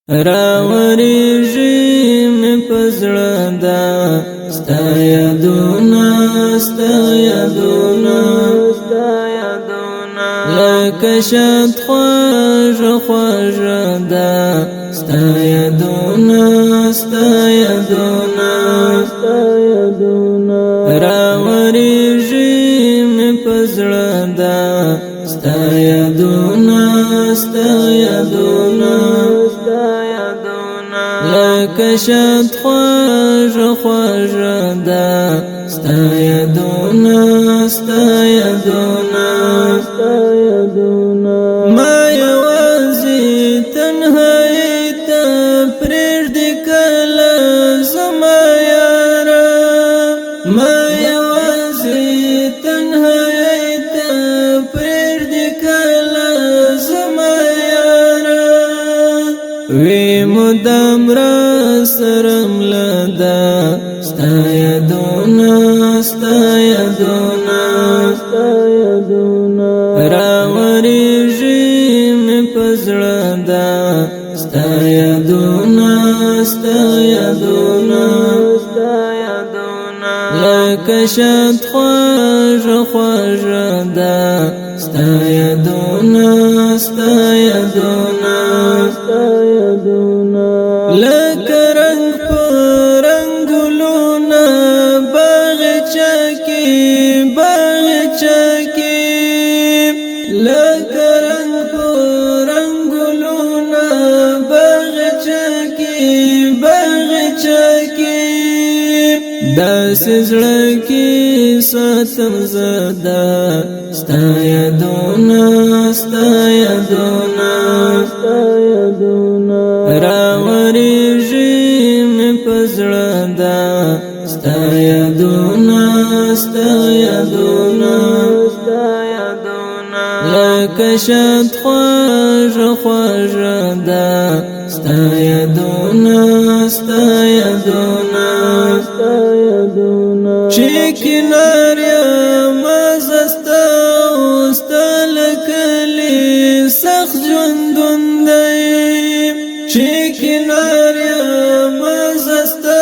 راوریږي مې پزړه دا ستا یادونه لکه شات خوږ دا ستا یادونه راوریږي مې پزړه دا ستا یادونه لکه شات خوږ دا ستا یادونه ما یوازې تنهایی ته پرېږدې کله زما یاره ما یوازې تنهایی ته پرېږدې کله زما یاره وی مدام را سره مله ده ستا یادونه راوریږي مې پزړه ده ستا یادونه لکه شات خوږ ده ستا یادونه لکه رنگ په رنګولونه باغچه کې لکه رنگ په رنګولونه باغچه کې داسې زړه کې ساتم زده ستا یادونه راوریږي مې پزړه ده ستا یادونه لکه شات خوږ ده ستا یادونه چې کنار یم زه ستا او ستا له کلي سخت ژوندون دی چې کنار یم زه ستا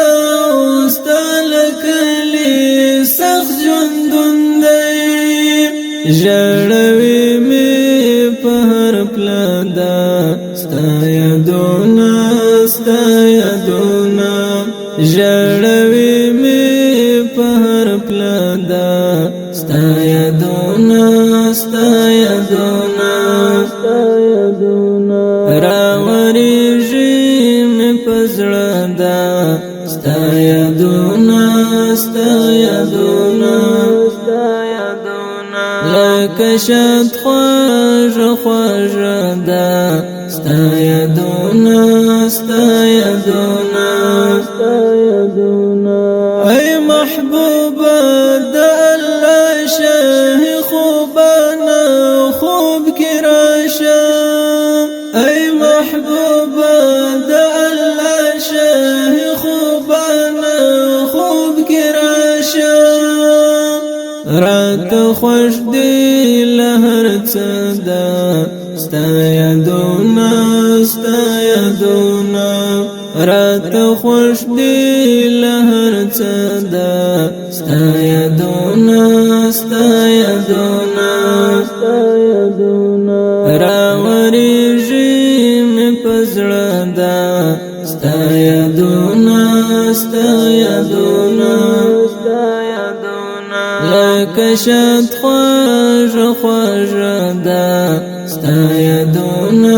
او ستا له کلي سخت ژوندون دی ژړوي مې په هر پله ده ستا یادونه ژړوي مې په هر پله ده ستا یادونه راوریږي مې پزړه ده ستا یادونه لکه شات خوږ ده ستا یادونه ای محبوبه د الله شه خوبانه خوب کې راشه ای محبوبه د الله شه خوبانه خوب کې راشه رات خوش دی له هر څه ده ستا یادونه رات خوش دی له هر څه ده ستا یادونه راوریږي مې پزړه ده ستا یادونه لکه شات خوږ ده ستا یادونه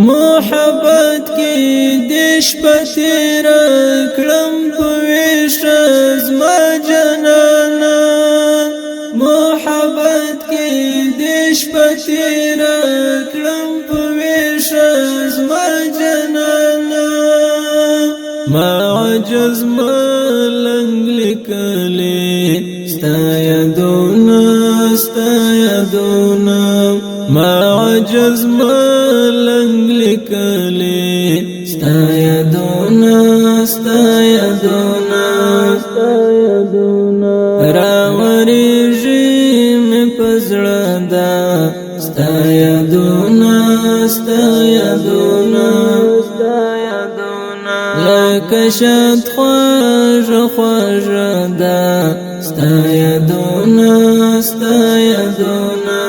محبت کې دې شپه تېره کړم په ویښه زما جانانه محبت کې دې شپه تېره کړم په ویښه زما جانانه ما عجز ملنګ لیکلې ستا یادونه ما عجز ملنګ لیکلې ستا یادونه راوریږي مې پزړه ده ستا یادونه لکه شد خوږ ده ستا یادونه